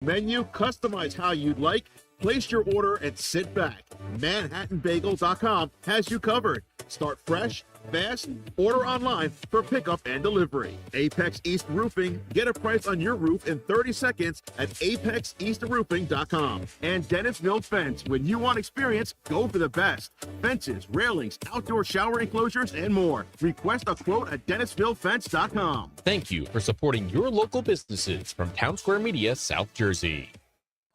Menu, customize how you'd like. Place your order and sit back. ManhattanBagel.com has you covered. Start fresh, fast, order online for pickup and delivery. Apex East Roofing. Get a price on your roof in 30 seconds at ApexEastRoofing.com. And Dennisville Fence. When you want experience, go for the best. Fences, railings, outdoor shower enclosures, and more. Request a quote at DennisvilleFence.com. Thank you for supporting your local businesses from Town Square Media, South Jersey.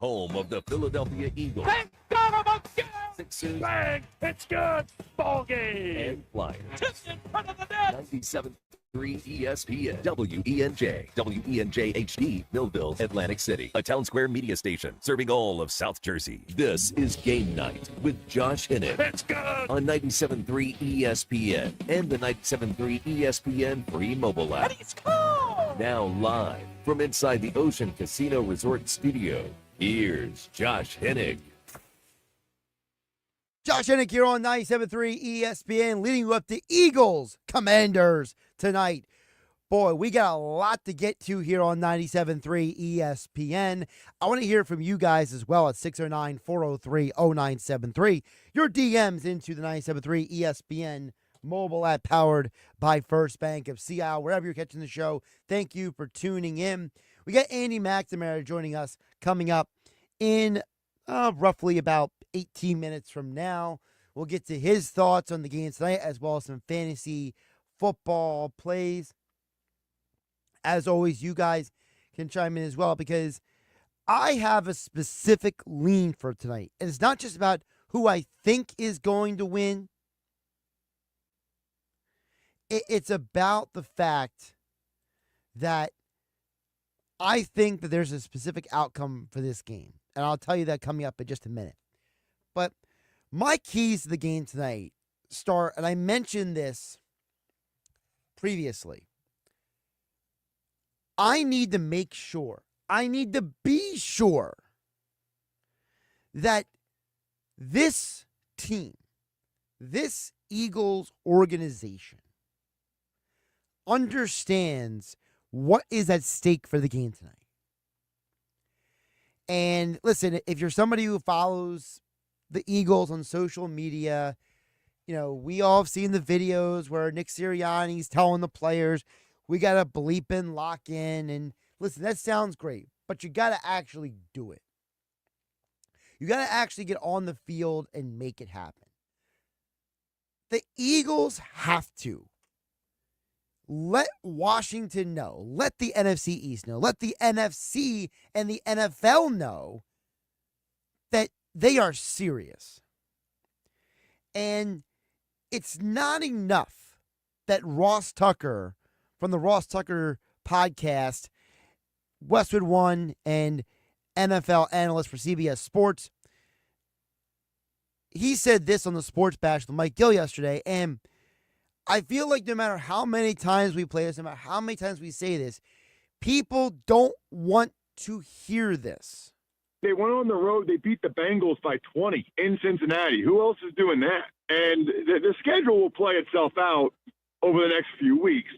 Home of the Philadelphia Eagles. Thank God I'm again! Sixers. Bang! It's good! Ball game! And Flyers. Just in front of the net! 97.3 ESPN. WENJ. WENJ HD. Millville, Atlantic City. A Town Square media station serving all of South Jersey. This is Game Night with Josh Hennig. It's good! On 97.3 ESPN and the 97.3 ESPN free mobile app. And he scored! Now live from inside the Ocean Casino Resort Studio. Here's Josh Hennig. Josh Hennig here on 97.3 ESPN, leading you up to Eagles Commanders tonight. Boy, we got a lot to get to here on 97.3 ESPN. I want to hear from you guys as well at 609-403-0973. Your DMs into the 97.3 ESPN mobile app powered by First Bank of Sea Isle. Wherever you're catching the show, thank you for tuning in. We got Andy McNamara joining us coming up in roughly about 18 minutes from now. We'll get to his thoughts on the game tonight as well as some fantasy football plays. As always, you guys can chime in as well because I have a specific lean for tonight. And it's not just about who I think is going to win. It's about the fact that I think that there's a specific outcome for this game. And I'll tell you that coming up in just a minute. But my keys to the game tonight start, and I mentioned this previously. I need to make sure, I need to be sure that this team, this Eagles organization, understands what is at stake for the game tonight. And listen, if you're somebody who follows the Eagles on social media, you know, we all have seen the videos where Nick Sirianni's telling the players, we got to bleep and lock in. And listen, that sounds great, but you got to actually do it. You got to actually get on the field and make it happen. The Eagles have to let Washington know, let the NFC East know, let the NFC and the NFL know that they are serious. And it's not enough that Ross Tucker from the Ross Tucker podcast, Westwood One, and NFL analyst for CBS Sports, he said this on the Sports Bash with Mike Gill yesterday, and I feel like no matter how many times we play this, no matter how many times we say this, people don't want to hear this. They went on the road. They beat the Bengals by 20 in Cincinnati. Who else is doing that? And the schedule will play itself out over the next few weeks.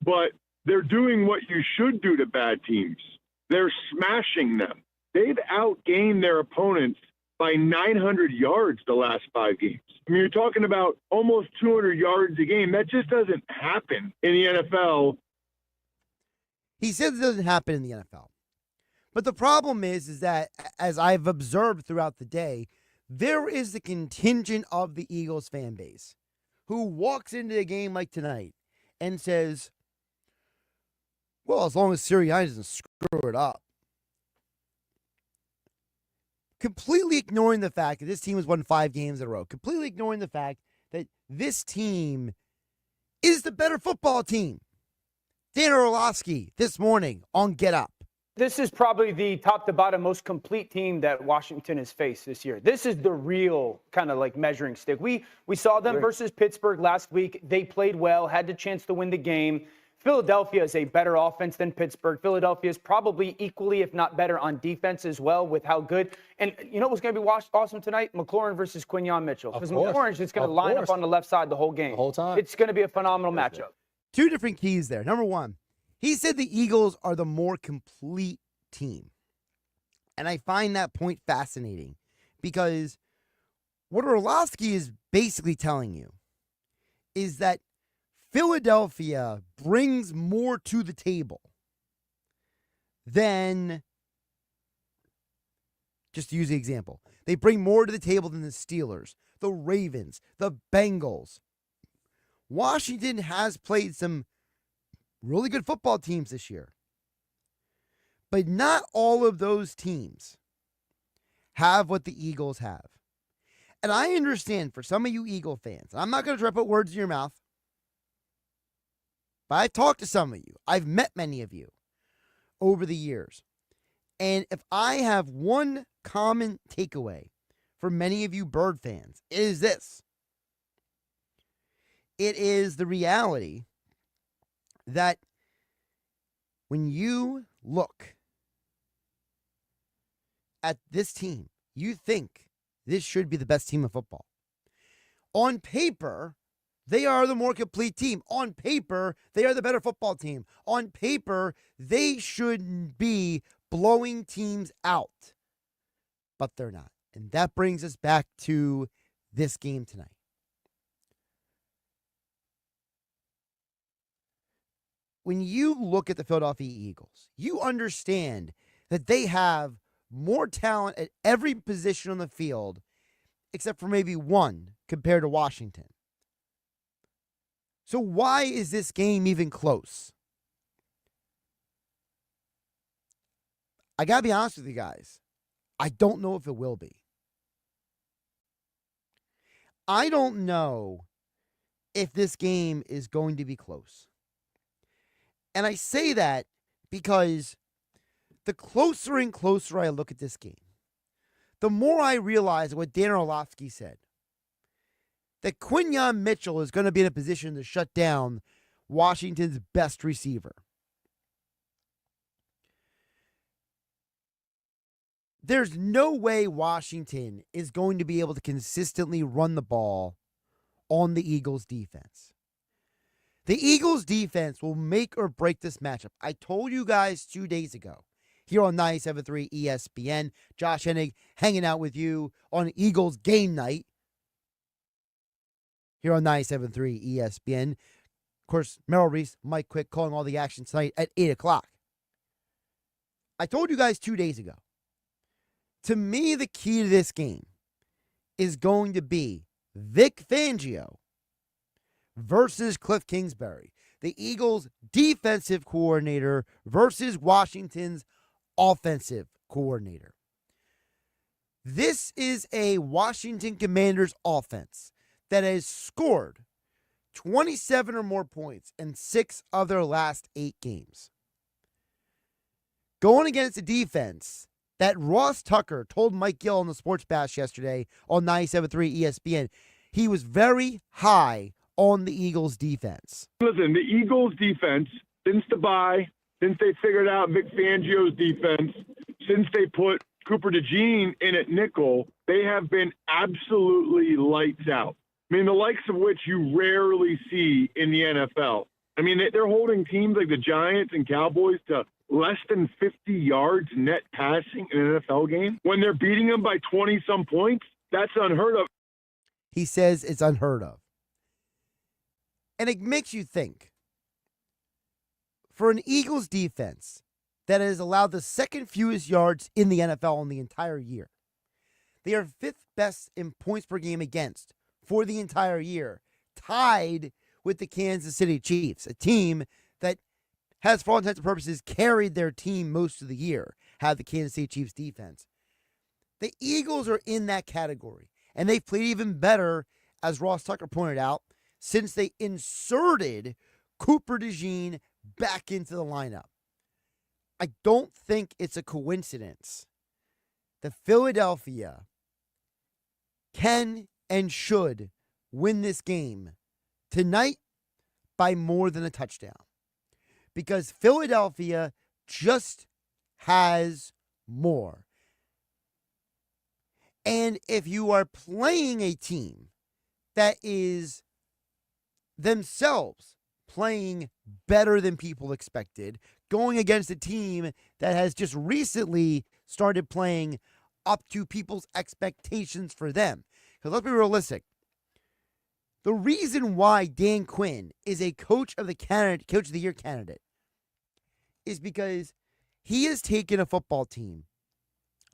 But they're doing what you should do to bad teams. They're smashing them. They've outgained their opponents by 900 yards the last 5 games. I mean, you're talking about almost 200 yards a game. That just doesn't happen in the NFL. He says it doesn't happen in the NFL. But the problem is that, as I've observed throughout the day, there is a contingent of the Eagles fan base who walks into a game like tonight and says, well, as long as Sirianni doesn't screw it up. Completely ignoring the fact that this team has won 5 games in a row. Completely ignoring the fact that this team is the better football team. Dan Orlovsky this morning on Get Up. This is probably the top to bottom most complete team that Washington has faced this year. This is the real kind of like measuring stick. We saw them versus Pittsburgh last week. They played well, had the chance to win the game. Philadelphia is a better offense than Pittsburgh. Philadelphia is probably equally, if not better, on defense as well with how good. And you know what's going to be awesome tonight? McLaurin versus Quinyon Mitchell. Because McLaurin is just going to line up on the left side the whole game. The whole time. It's going to be a phenomenal matchup. 2 different keys there. Number one, he said the Eagles are the more complete team. And I find that point fascinating because what Orlovsky is basically telling you is that Philadelphia brings more to the table than, just to use the example, they bring more to the table than the Steelers, the Ravens, the Bengals. Washington has played some really good football teams this year. But not all of those teams have what the Eagles have. And I understand for some of you Eagle fans, I'm not going to try to put words in your mouth, but I've talked to some of you. I've met many of you over the years. And if I have one common takeaway for many of you Bird fans, it is this. It is the reality that when you look at this team, you think this should be the best team of football. On paper, they are the more complete team. On paper, they are the better football team. On paper, they should be blowing teams out. But they're not. And that brings us back to this game tonight. When you look at the Philadelphia Eagles, you understand that they have more talent at every position on the field, except for maybe one compared to Washington. So why is this game even close? I got to be honest with you guys. I don't know if it will be. I don't know if this game is going to be close. And I say that because the closer and closer I look at this game, the more I realize what Dan Orlovsky said, that Quinyon Mitchell is going to be in a position to shut down Washington's best receiver. There's no way Washington is going to be able to consistently run the ball on the Eagles' defense. The Eagles' defense will make or break this matchup. I told you guys 2 days ago here on 97.3 ESPN. Josh Hennig hanging out with you on Eagles game night here on 97.3 ESPN. Of course, Merrill Reese, Mike Quick calling all the action tonight at 8 o'clock. I told you guys 2 days ago. To me, the key to this game is going to be Vic Fangio versus Cliff Kingsbury, the Eagles' defensive coordinator versus Washington's offensive coordinator. This is a Washington Commanders offense that has scored 27 or more points in 6 of their last 8 games. Going against a defense that Ross Tucker told Mike Gill on the Sports Bash yesterday on 97.3 ESPN, he was very high on the Eagles' defense. Listen, the Eagles' defense, since the bye, since they figured out Vic Fangio's defense, since they put Cooper DeJean in at nickel, they have been absolutely lights out. I mean, the likes of which you rarely see in the NFL. I mean, they're holding teams like the Giants and Cowboys to less than 50 yards net passing in an NFL game. When they're beating them by 20-some points, that's unheard of. He says it's unheard of. And it makes you think. For an Eagles defense that has allowed the second fewest yards in the NFL in the entire year, they are 5th best in points per game against for the entire year, tied with the Kansas City Chiefs, a team that has, for all intents and purposes, carried their team most of the year, had the Kansas City Chiefs defense. The Eagles are in that category, and they've played even better, as Ross Tucker pointed out, since they inserted Cooper DeJean back into the lineup. I don't think it's a coincidence that Philadelphia can and should win this game tonight by more than a touchdown. Because Philadelphia just has more. And if you are playing a team that is themselves playing better than people expected, going against a team that has just recently started playing up to people's expectations for them. Because let's be realistic. The reason why Dan Quinn is a coach of the year candidate is because he has taken a football team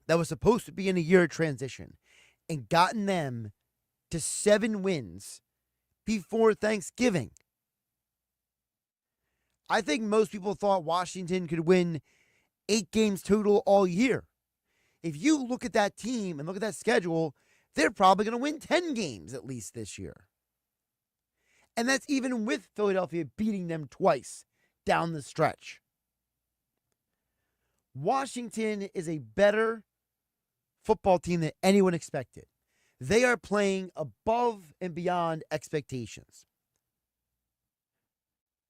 that was supposed to be in a year of transition and gotten them to 7 wins before Thanksgiving. I think most people thought Washington could win 8 games total all year. If you look at that team and look at that schedule, they're probably going to win 10 games at least this year. And that's even with Philadelphia beating them twice down the stretch. Washington is a better football team than anyone expected. They are playing above and beyond expectations.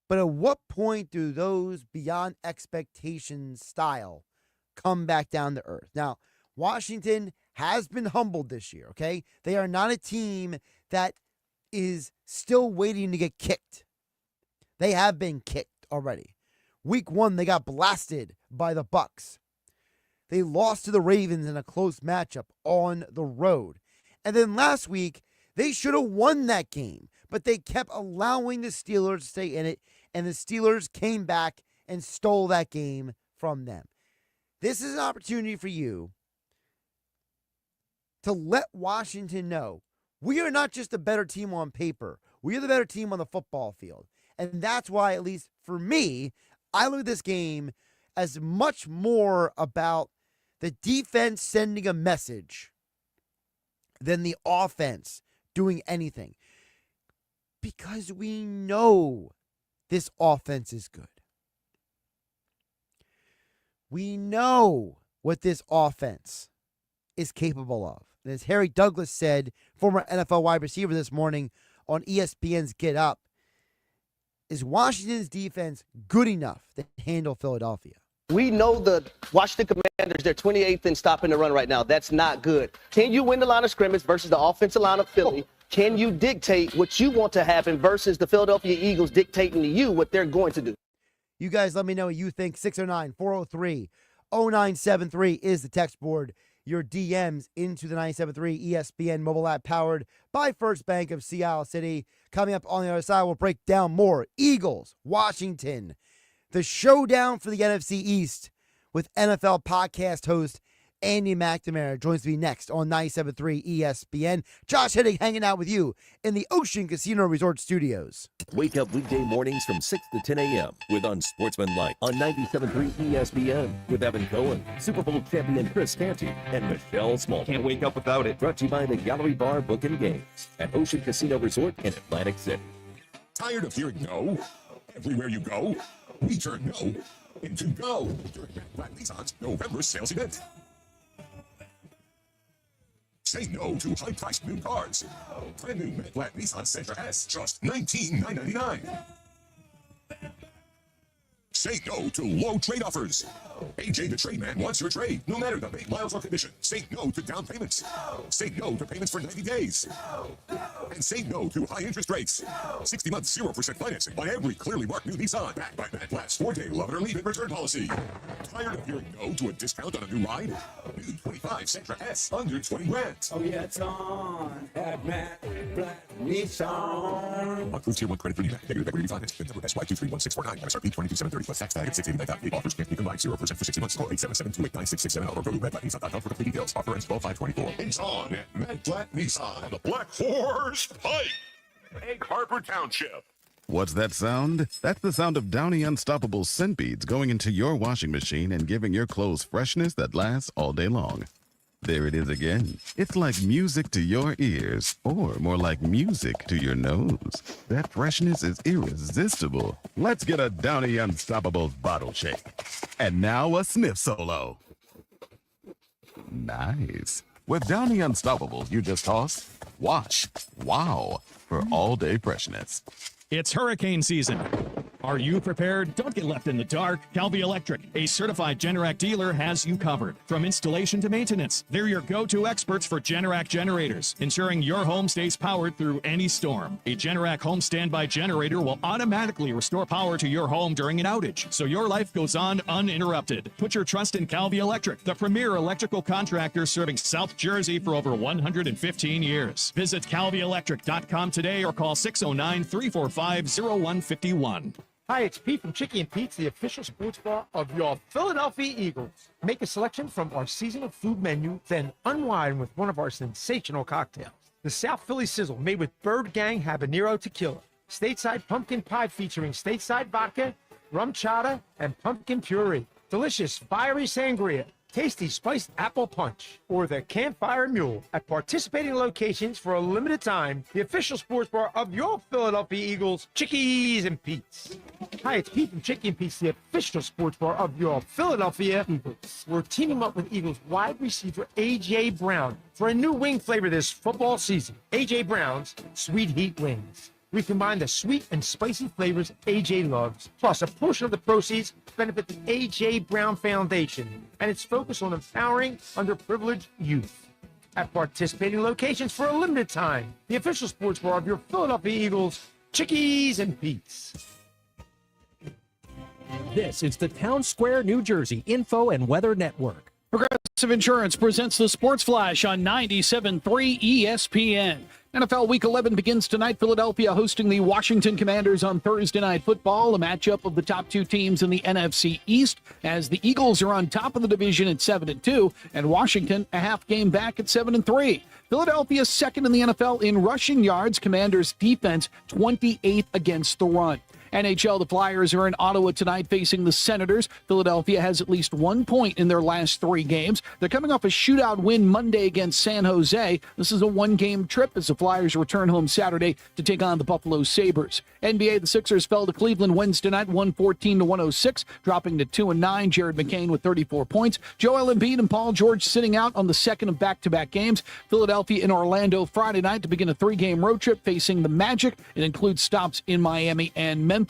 But at what point do those beyond expectations style come back down to earth? Now, Washington has been humbled this year, okay? They are not a team that is still waiting to get kicked. They have been kicked already. Week 1, they got blasted by the Bucs. They lost to the Ravens in a close matchup on the road. And then last week, they should have won that game, but they kept allowing the Steelers to stay in it, and the Steelers came back and stole that game from them. This is an opportunity for you to let Washington know we are not just a better team on paper. We are the better team on the football field. And that's why, at least for me, I look at this game as much more about the defense sending a message than the offense doing anything. Because we know this offense is good. We know what this offense is capable of. And as Harry Douglas said, former NFL wide receiver this morning on ESPN's Get Up, is Washington's defense good enough to handle Philadelphia? We know the Washington Commanders, they're 28th in stopping the run right now. That's not good. Can you win the line of scrimmage versus the offensive line of Philly? Can you dictate what you want to happen versus the Philadelphia Eagles dictating to you what they're going to do? You guys let me know what you think. 609-403-0973 is the text board. Your DMs into the 97.3 ESPN mobile app powered by First Bank of Sea City. Coming up on the other side, we'll break down more Eagles, Washington, the showdown for the NFC East with NFL podcast host Andy McNamara joins me next on 97.3 ESPN. Josh Hennig hanging out with you in the Ocean Casino Resort Studios. Wake up weekday mornings from 6 to 10 a.m. with Unsportsmanlike on 97.3 ESPN with Evan Cohen, Super Bowl champion Chris Canty, and Michelle Small. Can't wake up without it. Brought to you by the Gallery Bar Book and Games at Ocean Casino Resort in Atlantic City. Tired of hearing no? Everywhere you go, we turn no into go during Black Nissan's November sales event. Say no to high-priced new cars. Brand new Mid Black Nissan Sentra S, just $19,999. Say no to low trade offers. AJ the Trade Man wants your trade, no matter the make, miles, or condition. Say no to down payments. Say no to payments for 90 days. And say no to high interest rates. 60 months, 0% financing by every clearly marked new Nissan. Backed by Matt Blatt's 4-day love it or leave it return policy. Tired of hearing no to a discount on a new ride? New 25 Sentra S, under 20 grand. Oh yeah, it's on at Matt Blatt Nissan. Approved Tier 1 credit for NEMAC. Negative equity refinance. VIN number SY231649. MSRP 22,730 plus tax tag at $689.50. Offers can't be combined. 0% for 60 months. Call 877-289-6667 or go to MadBlattNissan.com for complete details. Offer ends 12/5/24. It's on at Matt Blatt Nissan. The Black Horse Pike. Egg Harbor Township. What's that sound? That's the sound of Downy Unstoppable scent beads going into your washing machine and giving your clothes freshness that lasts all day long. There it is again. It's like music to your ears, or more like music to your nose. That freshness is irresistible. Let's get a Downy Unstoppable bottle shake. And now a sniff solo. Nice. With Downy Unstoppable, you just toss, wash, wow, for all-day freshness. It's hurricane season. Are you prepared? Don't get left in the dark. Calvi Electric, a certified Generac dealer, has you covered. From installation to maintenance, they're your go-to experts for Generac generators, ensuring your home stays powered through any storm. A Generac home standby generator will automatically restore power to your home during an outage, so your life goes on uninterrupted. Put your trust in Calvi Electric, the premier electrical contractor serving South Jersey for over 115 years. Visit calvielectric.com today or call 609-345-0151. Hi, it's Pete from Chicky and Pete's, the official sports bar of your Philadelphia Eagles. Make a selection from our seasonal food menu, then unwind with one of our sensational cocktails. The South Philly Sizzle, made with Bird Gang Habanero Tequila. Stateside pumpkin pie featuring stateside vodka, rum chata, and pumpkin puree. Delicious fiery sangria. Tasty spiced apple punch, or the Campfire Mule at participating locations for a limited time. The official sports bar of your Philadelphia Eagles, Chickies and Pete's. Hi, it's Pete from Chicky and Pete's, the official sports bar of your Philadelphia Eagles. We're teaming up with Eagles wide receiver A.J. Brown for a new wing flavor this football season. A.J. Brown's Sweet Heat Wings. We combine the sweet and spicy flavors AJ loves, plus a portion of the proceeds benefit the AJ Brown Foundation and its focus on empowering underprivileged youth. At participating locations for a limited time, the official sports bar of your Philadelphia Eagles, Chickies and Pete's. This is the Town Square, New Jersey Info and Weather Network. Progressive Insurance presents the Sports Flash on 97.3 ESPN. NFL Week 11 begins tonight. Philadelphia hosting the Washington Commanders on Thursday Night Football, a matchup of the top two teams in the NFC East, as the Eagles are on top of the division at 7-2, and Washington a half game back at 7-3. Philadelphia second in the NFL in rushing yards. Commanders defense 28th against the run. NHL, the Flyers are in Ottawa tonight facing the Senators. Philadelphia has at least 1 point in their last 3 games. They're coming off a shootout win Monday against San Jose. This is a 1-game trip as the Flyers return home Saturday to take on the Buffalo Sabres. NBA, the Sixers fell to Cleveland Wednesday night, 114-106, dropping to 2-9. Jared McCain with 34 points. Joel Embiid and Paul George sitting out on the second of back-to-back games. Philadelphia in Orlando Friday night to begin a 3-game road trip facing the Magic. It includes stops in Miami and Memphis.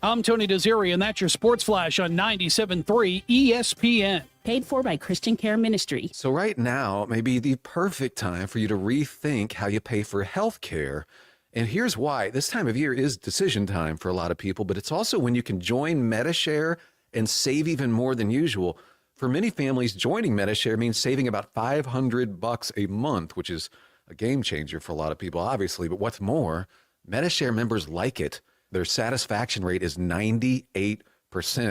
I'm Tony Desiri, and that's your Sports Flash on 97.3 ESPN. Paid for by Christian Care Ministry. So right now may be the perfect time for you to rethink how you pay for health care. And here's why. This time of year is decision time for a lot of people, but it's also when you can join MediShare and save even more than usual. For many families, joining MediShare means saving about $500 a month, which is a game changer for a lot of people, obviously. But what's more, MediShare members like it. Their satisfaction rate is 98%.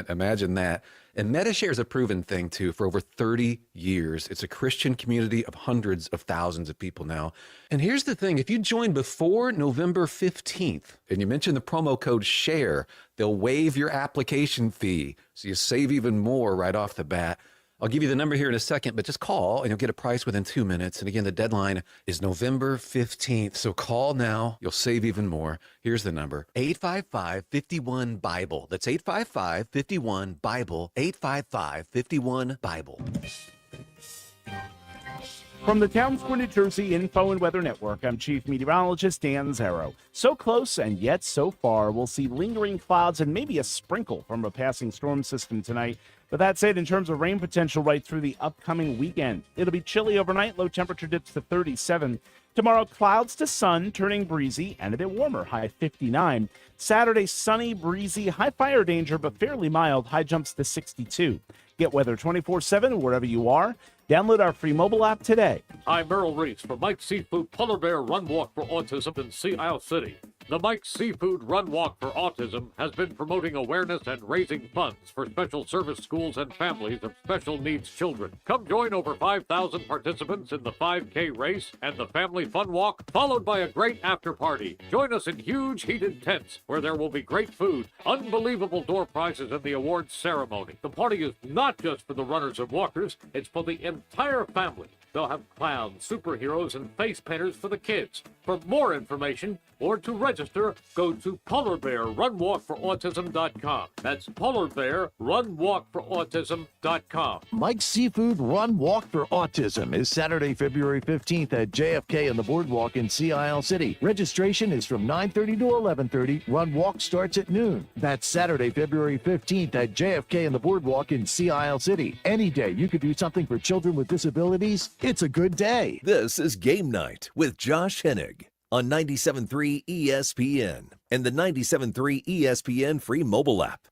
Imagine that. And MediShare is a proven thing, too, for over 30 years. It's a Christian community of hundreds of thousands of people now. And here's the thing. If you join before November 15th and you mention the promo code SHARE, they'll waive your application fee. So you save even more right off the bat. I'll give you the number here in a second, but just call and you'll get a price within 2 minutes. And again, the deadline is November 15th. So call now. You'll save even more. Here's the number, 855-51-BIBLE. That's 855-51-BIBLE, 855-51-BIBLE. From the Town Square, New Jersey Info and Weather Network, I'm Chief Meteorologist Dan Zarrow. So close and yet so far, we'll see lingering clouds and maybe a sprinkle from a passing storm system tonight. But that said, in terms of rain potential right through the upcoming weekend, it'll be chilly overnight, low temperature dips to 37. Tomorrow, clouds to sun, turning breezy and a bit warmer, high 59. Saturday, sunny, breezy, high fire danger, but fairly mild, high jumps to 62. Get weather 24/7 wherever you are. Download our free mobile app today. I'm Merrill Reese for Mike's Seafood Polar Bear Run Walk for Autism in Sea Isle City. The Mike's Seafood Run Walk for Autism has been promoting awareness and raising funds for special service schools and families of special needs children. Come join over 5,000 participants in the 5K race and the Family Fun Walk, followed by a great after party. Join us in huge heated tents where there will be great food, unbelievable door prizes, and the awards ceremony. The party is not just for the runners and walkers, it's for the entire family. They'll have clowns, superheroes, and face painters for the kids. For more information or to register, register, go to polarbearrunwalkforautism.com. That's polarbearrunwalkforautism.com. Mike's Seafood Run Walk for Autism is Saturday, February 15th at JFK on the Boardwalk in Sea Isle City. Registration is from 9:30 to 11:30. Run Walk starts at noon. That's Saturday, February 15th at JFK on the Boardwalk in Sea Isle City. Any day you could do something for children with disabilities, it's a good day. This is Game Night with Josh Hennig on 97.3 ESPN and the 97.3 ESPN free mobile app.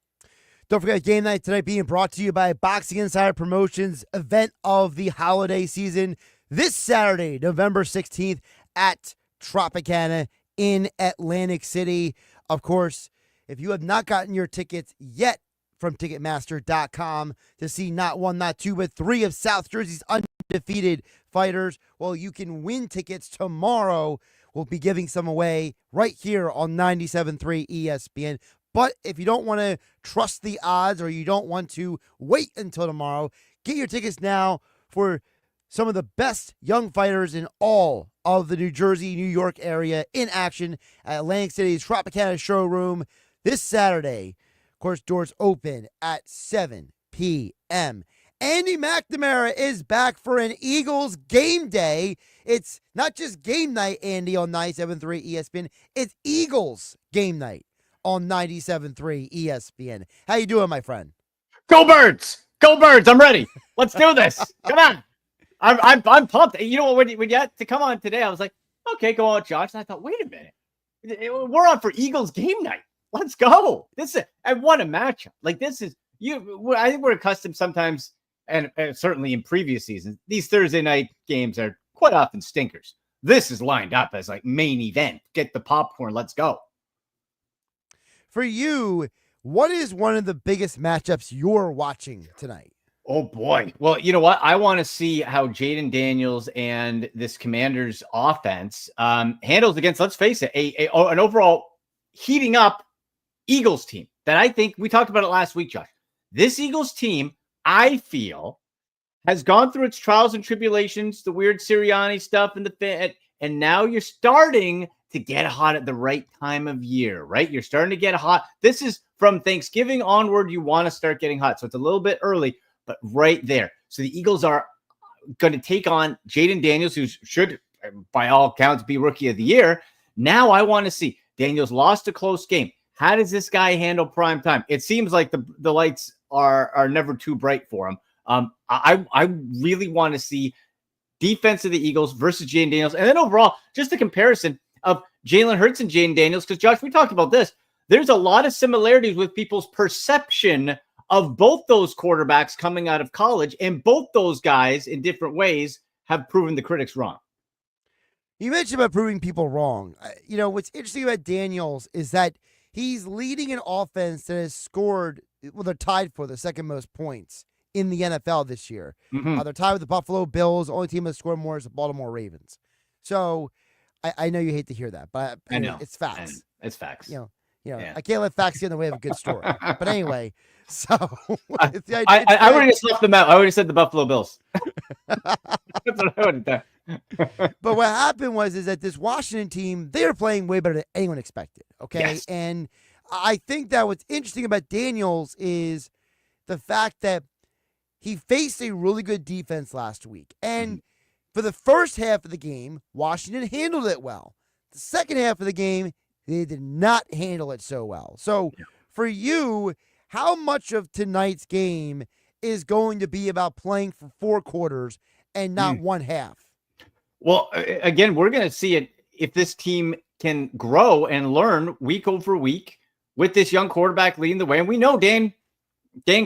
Don't forget Game Night tonight being brought to you by Boxing Insider Promotions, event of the holiday season, this Saturday, November 16th at Tropicana in Atlantic City. Of course, if you have not gotten your tickets yet from Ticketmaster.com to see not one, not two, but three of South Jersey's undefeated fighters, well, you can win tickets tomorrow. We'll be giving some away right here on 97.3 ESPN. But if you don't want to trust the odds or you don't want to wait until tomorrow, get your tickets now for some of the best young fighters in all of the New Jersey, New York area in action at Atlantic City's Tropicana Showroom this Saturday. Of course, doors open at 7 p.m. Andy McNamara is back for an Eagles game day. It's not just game night, Andy, on 97.3 ESPN. It's Eagles game night on 97.3 ESPN. How you doing, my friend? Go Birds! Go Birds! I'm ready. Let's do this. Come on. I'm pumped. You know what? When you had to come on today, I was like, okay, go on, Josh. And I thought, wait a minute. We're on for Eagles game night. Let's go. I won a matchup. Like this is you. I think we're accustomed sometimes, and certainly in previous seasons, these Thursday night games are quite often stinkers. This is lined up as like main event. Get the popcorn. Let's go. For you, what is one of the biggest matchups you're watching tonight? Oh boy. Well, you know what? I want to see how Jaden Daniels and this Commanders offense handles against, let's face it, an overall heating up Eagles team that I think we talked about it last week, Josh. This Eagles team, I feel, has gone through its trials and tribulations, the weird Sirianni stuff and now you're starting to get hot at the right time of year, right? You're starting to get hot. This is from Thanksgiving onward. You want to start getting hot. So it's a little bit early, but right there. So the Eagles are going to take on Jaden Daniels, who should, by all accounts, be Rookie of the Year. Now I want to see Daniels lost a close game. How does this guy handle prime time? It seems like the lights are never too bright for him. I really want to see defense of the Eagles versus Jaden Daniels. And then overall, just a comparison of Jalen Hurts and Jaden Daniels. Because, Josh, we talked about this. There's a lot of similarities with people's perception of both those quarterbacks coming out of college. And both those guys, in different ways, have proven the critics wrong. You mentioned about proving people wrong. You know, what's interesting about Daniels is that he's leading an offense that has scored, well, they're tied for the second most points in the NFL this year. Mm-hmm. They're tied with the Buffalo Bills. The only team that scored more is the Baltimore Ravens. So I know you hate to hear that, but I know. it's facts. It's facts. You know, Yeah. I can't let facts get in the way of a good story. But anyway, so I would have just left them out. I would have said the Buffalo Bills. That's what I would have done. But what happened is that this Washington team, they are playing way better than anyone expected. Okay. Yes. And I think that what's interesting about Daniels is the fact that he faced a really good defense last week. And for the first half of the game, Washington handled it well. The second half of the game, they did not handle it so well. So for you, how much of tonight's game is going to be about playing for 4 quarters and not one half? Well, again, we're going to see it if this team can grow and learn week over week with this young quarterback leading the way. And we know Dan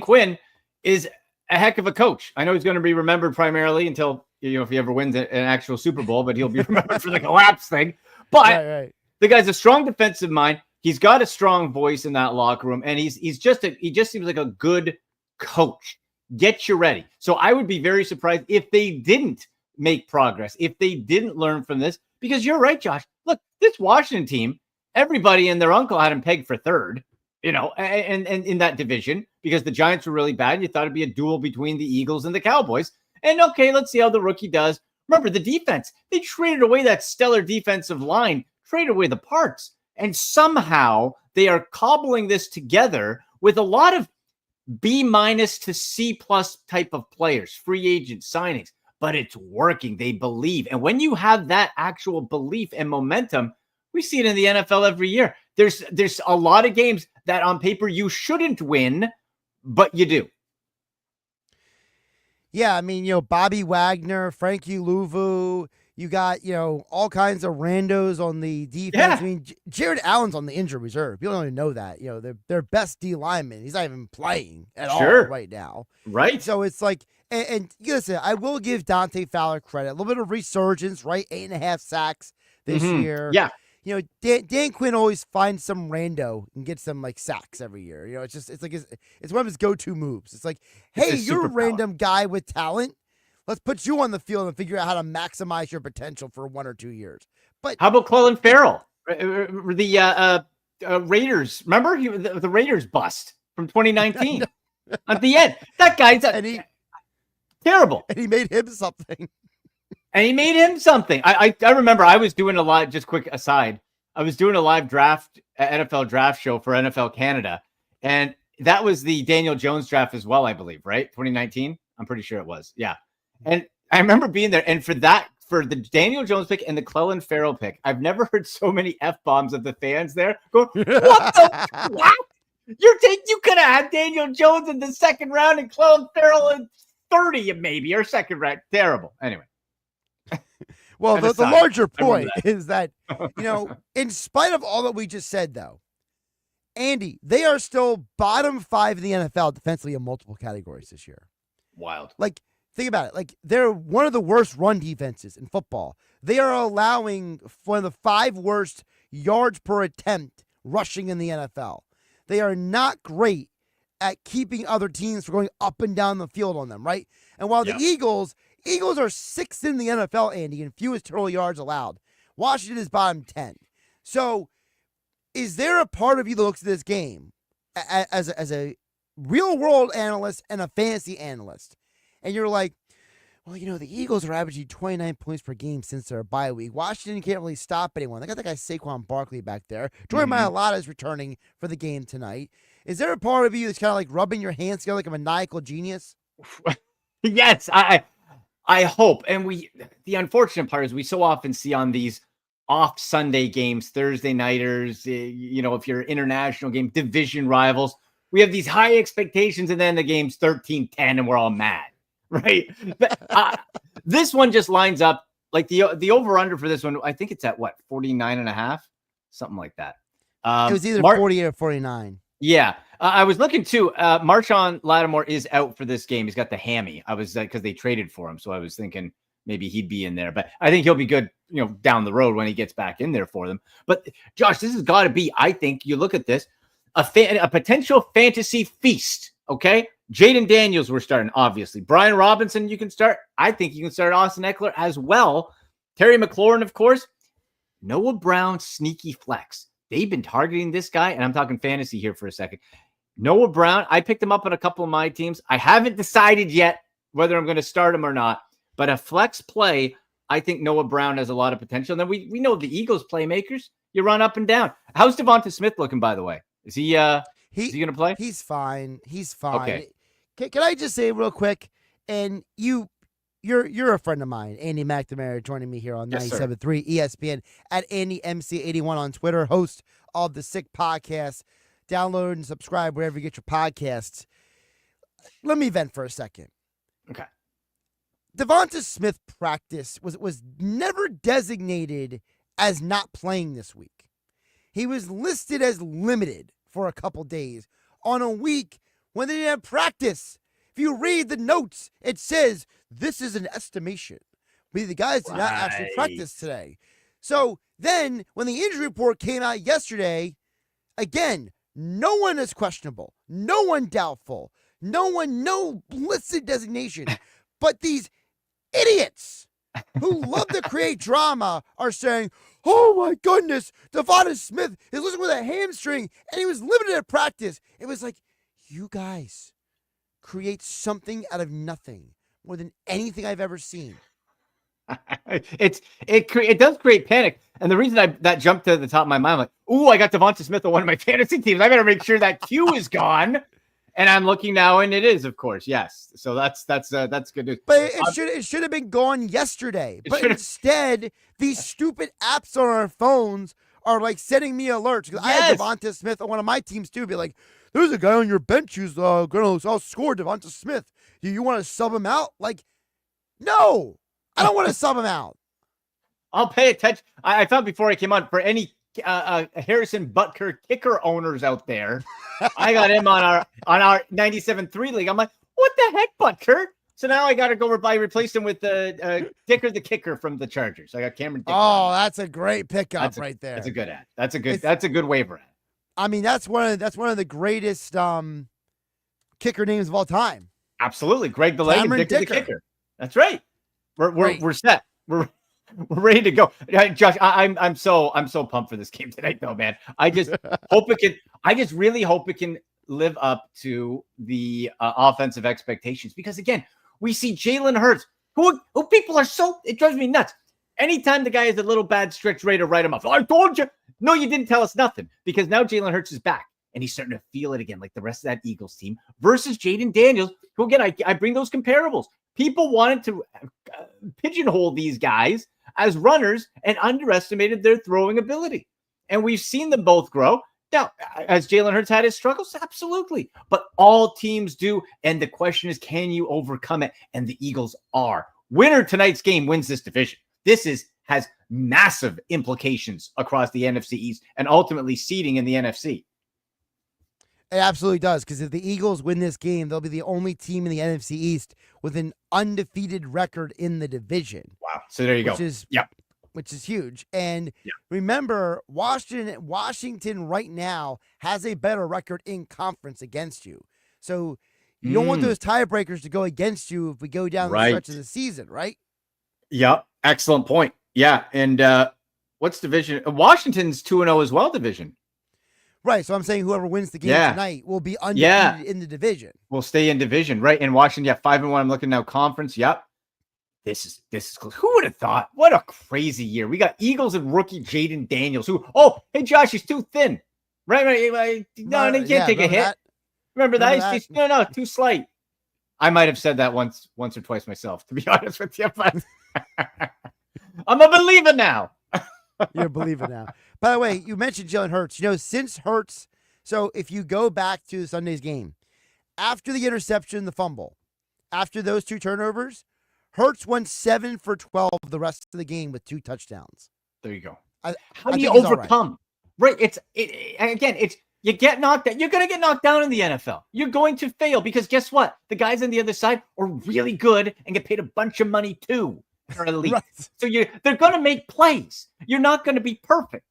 Quinn is a heck of a coach. I know he's going to be remembered primarily until, if he ever wins an actual Super Bowl, but he'll be remembered for the collapse thing. But the guy's a strong defensive mind. He's got a strong voice in that locker room, and he just seems like a good coach. Get you ready. So I would be very surprised if they didn't make progress, if they didn't learn from this, because you're right, Josh. Look, this Washington team, everybody and their uncle had him pegged for third, and in that division, because the Giants were really bad. And you thought it'd be a duel between the Eagles and the Cowboys. And okay, let's see how the rookie does. Remember the defense. They traded away that stellar defensive line, traded away the parts. And somehow they are cobbling this together with a lot of B- to C+ type of players, free agent signings, but it's working. They believe. And when you have that actual belief and momentum, we see it in the NFL every year. There's a lot of games that on paper you shouldn't win, but you do. Yeah, I mean, Bobby Wagner, Frankie Louvu, you got, all kinds of randos on the defense. Yeah. I mean, Jared Allen's on the injured reserve. People don't even know that. Their best D lineman, he's not even playing at all right now. Right. So it's like, and listen, I will give Dante Fowler credit. A little bit of resurgence, right? 8.5 sacks this year. Yeah. Dan Quinn always finds some rando and gets some like sacks every year. It's one of his go-to moves. It's like, hey, you're a random guy with talent. Let's put you on the field and figure out how to maximize your potential for 1 or 2 years. But how about Clelin Ferrell, the Raiders? Remember the Raiders bust from 2019 at the end. That guy's terrible, and he made him something. I remember I was doing a live, just quick aside, I was doing a live draft, NFL draft show for NFL Canada. And that was the Daniel Jones draft as well, I believe, right? 2019. I'm pretty sure it was. Yeah. And I remember being there. And for the Daniel Jones pick and the Clelin Ferrell pick, I've never heard so many F-bombs of the fans there going, what the what? You could have had Daniel Jones in the second round and Clelin Ferrell in 30 maybe, or second round. Terrible. Anyway. Well, the larger point is that, in spite of all that we just said, though, Andy, they are still bottom 5 in the NFL defensively in multiple categories this year. Wild. Like, think about it. Like, they're one of the worst run defenses in football. They are allowing one of the 5 worst yards per attempt rushing in the NFL. They are not great at keeping other teams from going up and down the field on them, right? And while the Eagles are 6th in the NFL, Andy, in fewest total yards allowed. Washington is bottom 10. So is there a part of you that looks at this game as a real-world analyst and a fantasy analyst, and you're like, well, the Eagles are averaging 29 points per game since their bye week. Washington can't really stop anyone. They got that guy Saquon Barkley back there. Jordan Mailata is returning for the game tonight. Is there a part of you that's kind of like rubbing your hands together like a maniacal genius? Yes, I hope. And the unfortunate part is we so often see on these off Sunday games, Thursday nighters, if you're international game, division rivals, we have these high expectations and then the game's 13-10 and we're all mad, right? But, this one just lines up like the over-under for this one. I think it's at 49.5, something like that. It was either 48 or 49. Yeah. I was looking too. Marshawn Lattimore is out for this game. He's got the hammy. I was because they traded for him. So I was thinking maybe he'd be in there, but I think he'll be good, down the road when he gets back in there for them. But Josh, this has got to be, I think you look at this, a potential fantasy feast. Okay. Jaden Daniels, we're starting, obviously. Brian Robinson, you can start. I think you can start Austin Eckler as well. Terry McLaurin, of course. Noah Brown, sneaky flex. They've been targeting this guy, and I'm talking fantasy here for a second. Noah Brown, I picked him up on a couple of my teams. I haven't decided yet whether I'm going to start him or not, but a flex play, I think Noah Brown has a lot of potential. And then we know the Eagles playmakers, you run up and down. How's Devonta Smith looking, by the way? Is he going to play? He's fine. He's fine. Okay. Can I just say real quick, and you're a friend of mine, Andy McNamara, joining me here on 97.3 ESPN at AndyMC81 on Twitter, host of the Sick Podcast. Download and subscribe wherever you get your podcasts. Let me vent for a second. Okay. Devonta Smith practice was never designated as not playing this week. He was listed as limited for a couple days on a week when they didn't have practice. If you read the notes, it says this is an estimation. The guys did not actually practice today. So then when the injury report came out yesterday, again, no one is questionable. No one doubtful. No listed designation. But these idiots who love to create drama are saying, oh my goodness, Devonta Smith is losing with a hamstring and he was limited at practice. It was like, you guys create something out of nothing more than anything I've ever seen. It does create panic. And the reason that jumped to the top of my mind, I'm like, ooh, I got Devonta Smith on one of my fantasy teams. I better make sure that Q is gone. And I'm looking now, and it is, of course, yes. So that's good news. But it should have been gone yesterday. But instead, these stupid apps on our phones are like sending me alerts. Because I had Devonta Smith on one of my teams too. Be like, there's a guy on your bench who's going to outscore Devonta Smith. You want to sub him out? Like, no, I don't want to sub him out. I'll pay attention. I found before I came on, for any Harrison Butker kicker owners out there, I got him on our 97.3 league. I'm like, what the heck, Butker? So now I got to go replace him with Dicker the kicker from the Chargers. I got Cameron Dicker. Oh, that's a great pickup right there. That's a good ad. That's a good waiver ad. I mean, that's one of the greatest kicker names of all time. Absolutely, Greg the Leg and Dicker the kicker. That's right. We're set. We're ready to go. Josh, I'm so pumped for this game tonight, though, man. I just really hope it can live up to the offensive expectations, because again, we see Jalen Hurts, who people are it drives me nuts. Anytime the guy has a little bad stretch, ready to write him off. I told you. No, you didn't tell us nothing, because now Jalen Hurts is back and he's starting to feel it again, like the rest of that Eagles team versus Jaden Daniels, who again, I bring those comparables. People wanted to pigeonhole these guys as runners and underestimated their throwing ability. And we've seen them both grow. Now, has Jalen Hurts had his struggles? Absolutely. But all teams do. And the question is, can you overcome it? And the Eagles are. Winner tonight's game wins this division. This has massive implications across the NFC East and ultimately seeding in the NFC. It absolutely does, because if the Eagles win this game, they'll be the only team in the NFC East with an undefeated record in the division. Wow. So there you go. Which is huge. And remember, Washington right now has a better record in conference against you. So you don't want those tiebreakers to go against you if we go down the stretch of the season, right? Yep. Excellent point. Yeah. And what's division? Washington's 2-0 as well, division. Right. So I'm saying whoever wins the game tonight will be undefeated in the division. We'll stay in division, right? And Washington, 5-1. I'm looking now, conference. Yep. This is close. Who would have thought? What a crazy year. We got Eagles and rookie Jaden Daniels, hey, Josh, he's too thin. Right. No, he can't take a hit. That? Remember that? No, too slight. I might have said that once or twice myself, to be honest with you, but I'm a believer now. You're a believer now. By the way, you mentioned Jalen Hurts. Since Hurts, so if you go back to Sunday's game, after the interception, the fumble, after those two turnovers, Hurts went 7 for 12 the rest of the game with 2 touchdowns. There you go. How do you overcome? Right. It's you get knocked out. You're going to get knocked down in the NFL. You're going to fail because guess what? The guys on the other side are really good and get paid a bunch of money too. They're elite. Right. So they're going to make plays. You're not going to be perfect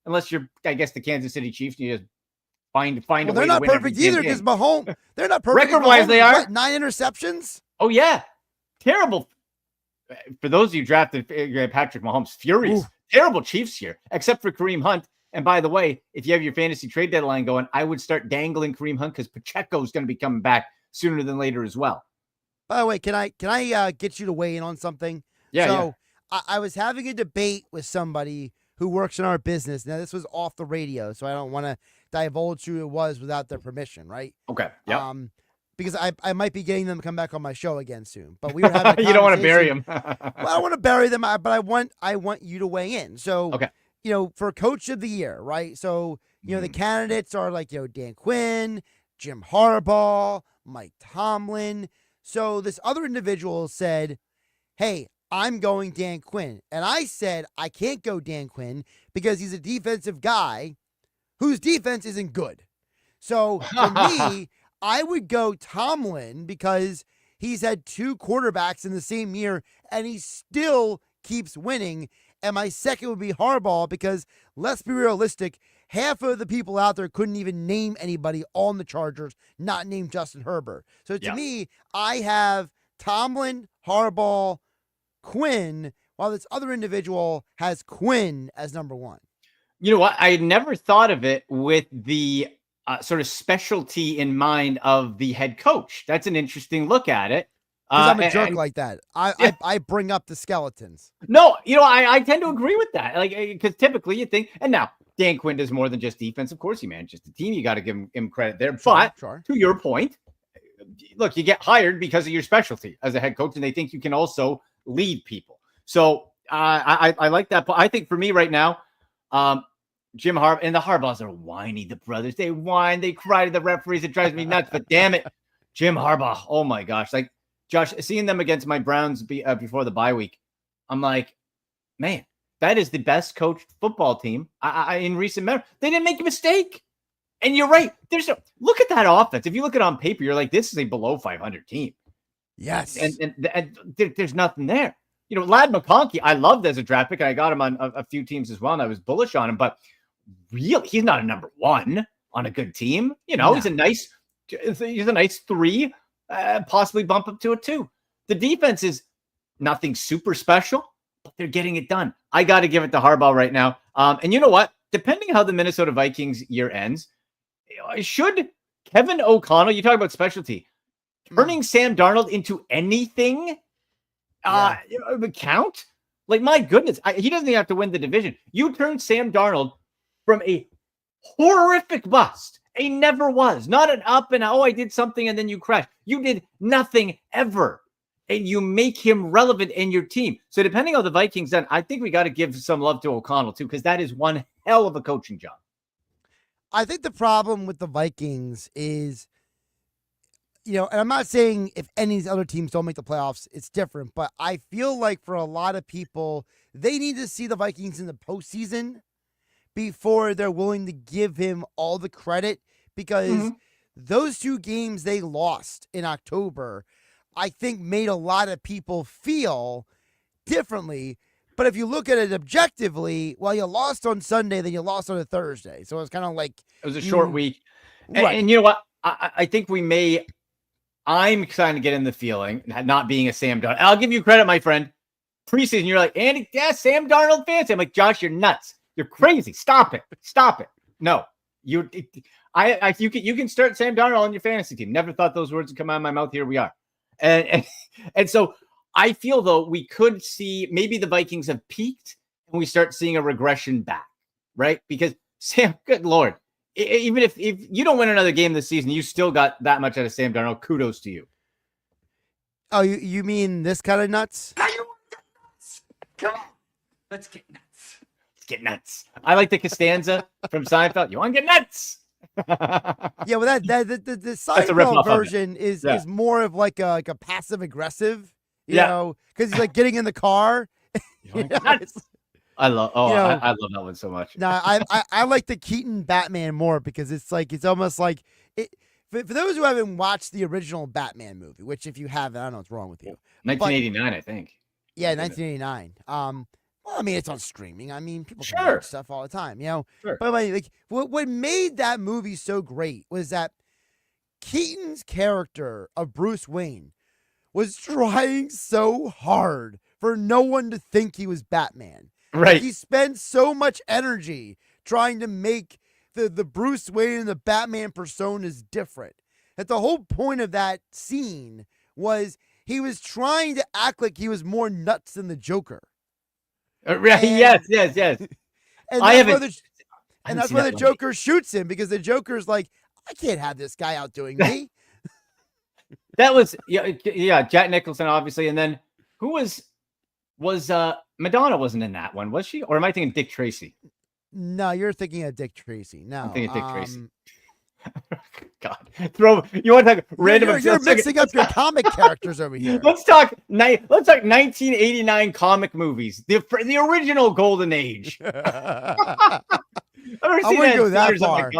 unless you're, I guess, the Kansas City Chiefs. You just find a way. They're not perfect either because Mahomes. They're not perfect. Record-wise, they are. 9 interceptions. Oh yeah, terrible. For those of you drafted Patrick Mahomes, furious. Ooh. Terrible Chiefs here, except for Kareem Hunt. And by the way, if you have your fantasy trade deadline going, I would start dangling Kareem Hunt because Pacheco is going to be coming back sooner than later as well. By the way, can I get you to weigh in on something? Yeah. So I was having a debate with somebody who works in our business. Now this was off the radio, so I don't want to divulge who it was without their permission, right? Okay. Yeah. Because I might be getting them to come back on my show again soon. But we were having a you don't want to bury them. Well, I don't want to bury them, but I want you to weigh in. So, okay. For Coach of the Year, right? So, the candidates are like, Dan Quinn, Jim Harbaugh, Mike Tomlin. So this other individual said, hey, I'm going Dan Quinn. And I said, I can't go Dan Quinn because he's a defensive guy whose defense isn't good. So for me, I would go Tomlin because he's had 2 quarterbacks in the same year and he still keeps winning. And my second would be Harbaugh because, let's be realistic, half of the people out there couldn't even name anybody on the Chargers, not named Justin Herbert. So to me, I have Tomlin, Harbaugh, Quinn, while this other individual has Quinn as number 1. You know what? I never thought of it with the sort of specialty in mind of the head coach. That's an interesting look at it. Because I'm a jerk And- like that. I bring up the skeletons. No, I tend to agree with that. Like, because typically you think, and now Dan Quinn does more than just defense. Of course, he manages the team. You got to give him credit there. But to your point, look, you get hired because of your specialty as a head coach, and they think you can also lead people. So I like that. I think for me right now, Jim Harbaugh and the Harbaughs are whiny. The brothers, they whine, they cry to the referees. It drives me nuts. But damn it, Jim Harbaugh. Oh my gosh, like Josh, seeing them against my Browns before the bye week, I'm like, man, that is the best coached football team in recent memory. They didn't make a mistake. And you're right. Look at that offense. If you look at it on paper, you're like, this is a below 500 team. Yes. And there's nothing there. Lad McConkey, I loved as a draft pick, and I got him on a few teams as well, and I was bullish on him. But really, he's not a number one on a good team. No. He's a nice 3, possibly bump up to a 2. The defense is nothing super special, but they're getting it done. I got to give it to Harbaugh right now. And you know what? Depending how the Minnesota Vikings year ends, should Kevin O'Connell, you talk about specialty, turning Sam Darnold into anything count? Like, my goodness, he doesn't even have to win the division. You turn Sam Darnold from a horrific bust, a never was, not an up and I did something and then you crash. You did nothing ever. And you make him relevant in your team. So depending on the Vikings, then I think we got to give some love to O'Connell too, because that is one hell of a coaching job. I think the problem with the Vikings is, and I'm not saying if any of these other teams don't make the playoffs, it's different. But I feel like for a lot of people, they need to see the Vikings in the postseason before they're willing to give him all the credit, because those 2 games they lost in October, I think made a lot of people feel differently. But if you look at it objectively, well, you lost on Sunday, then you lost on a Thursday. So it's kind of like it was a short week. Right. And you know what? I think I'm trying to get in the feeling, not being a Sam Darnold. I'll give you credit, my friend. Preseason, you're like, Andy, Sam Darnold fans. I'm like, Josh, you're nuts. You're crazy. Stop it. No, you can start Sam Darnold on your fantasy team. Never thought those words would come out of my mouth. Here we are. And so I feel, though, we could see maybe the Vikings have peaked and we start seeing a regression back, right? Because Sam, good Lord, even if you don't win another game this season, you still got that much out of Sam Darnold. Kudos to you. Oh, you mean this kind of nuts? Now you want to get nuts. Come on. Let's get nuts. Let's get nuts. I like the Costanza from Seinfeld. You want to get nuts? Yeah, well, the Seinfeld version is more of like a passive aggressive, you know, because he's like getting in the car. I love I love that one so much. No, I like the Keaton Batman more, because it's almost like it. For those who haven't watched the original Batman movie, which if you haven't, I don't know what's wrong with you. 1989, I think. Yeah, 1989. Well, I mean, it's on streaming. I mean, people can watch stuff all the time, Sure. But like, what made that movie so great was that Keaton's character of Bruce Wayne was trying so hard for no one to think he was Batman. Right. He spent so much energy trying to make the Bruce Wayne and the Batman personas different, that the whole point of that scene was he was trying to act like he was more nuts than the Joker. Right. Yes. And that's why the Joker shoots him, because the Joker's like, I can't have this guy outdoing me. That was Jack Nicholson, obviously, and then who was Madonna wasn't in that one, was she? Or am I thinking Dick Tracy? No, you're thinking of Dick Tracy. No, I'm thinking Dick Tracy. God, you want to talk random? You're mixing up your comic characters over here. Let's talk 1989 comic movies, the original golden age. I wouldn't go that far.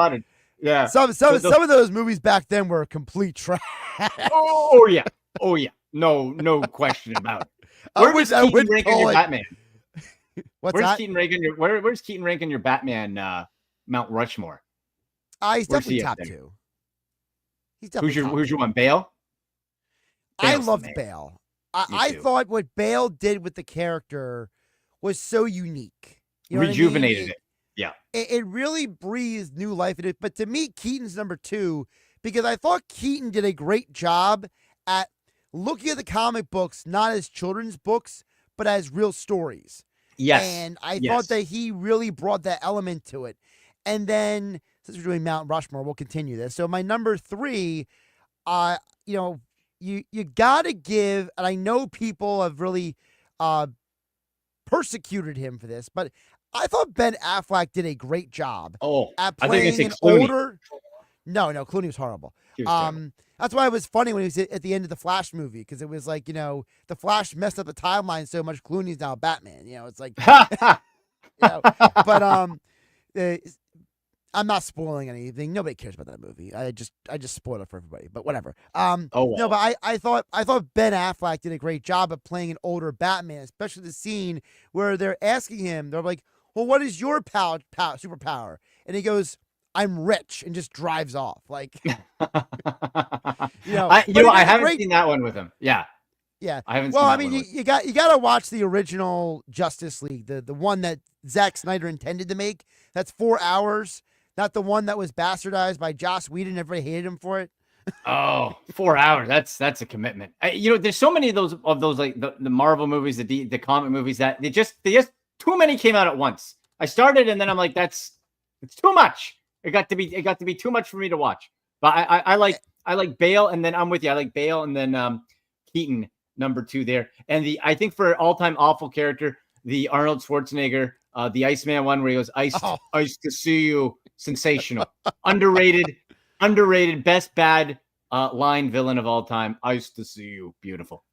Yeah, some of those movies back then were complete trash. Oh yeah, no question about it. Where does Keaton rank in your Batman? Where's Keaton rank in your Batman Mount Rushmore? He's definitely top 2. He's definitely who's your one? Bale? I loved Bale. I thought what Bale did with the character was so unique. You know Rejuvenated it. Yeah. It really breathed new life in it. But to me, Keaton's number 2, because I thought Keaton did a great job at looking at the comic books not as children's books, but as real stories. Yes. And I thought that he really brought that element to it. And then, since we're doing Mount Rushmore, we'll continue this. So my number 3, you got to give, and I know people have really persecuted him for this, but I thought Ben Affleck did a great job at playing an older. No, Clooney was horrible. That's why it was funny when he was at the end of the Flash movie, because it was like, the Flash messed up the timeline so much. Clooney's now Batman. It's like, but I'm not spoiling anything. Nobody cares about that movie. I just spoiled it for everybody. But whatever. No, but I thought Ben Affleck did a great job of playing an older Batman, especially the scene where they're asking him. They're like, "Well, what is your superpower?" And he goes, "I'm rich," and just drives off. Like, I haven't seen that one with him. Yeah. Yeah. I haven't. Well, seen I mean, you got to watch the original Justice League, the one that Zack Snyder intended to make. That's 4 hours. Not the one that was bastardized by Joss Whedon. Everybody hated him for it. 4 hours. That's a commitment. There's so many of those like the Marvel movies, the comic movies that they just too many came out at once. I started and then I'm like, it's too much. It got to be too much for me to watch. But I like Bale, and then I'm with you. I like Bale, and then Keaton, number 2 there. And I think for all-time awful character, the Arnold Schwarzenegger, the Iceman one where he goes, "Ice to see you." Sensational. Underrated, best bad line villain of all time. "Ice to see you." Beautiful.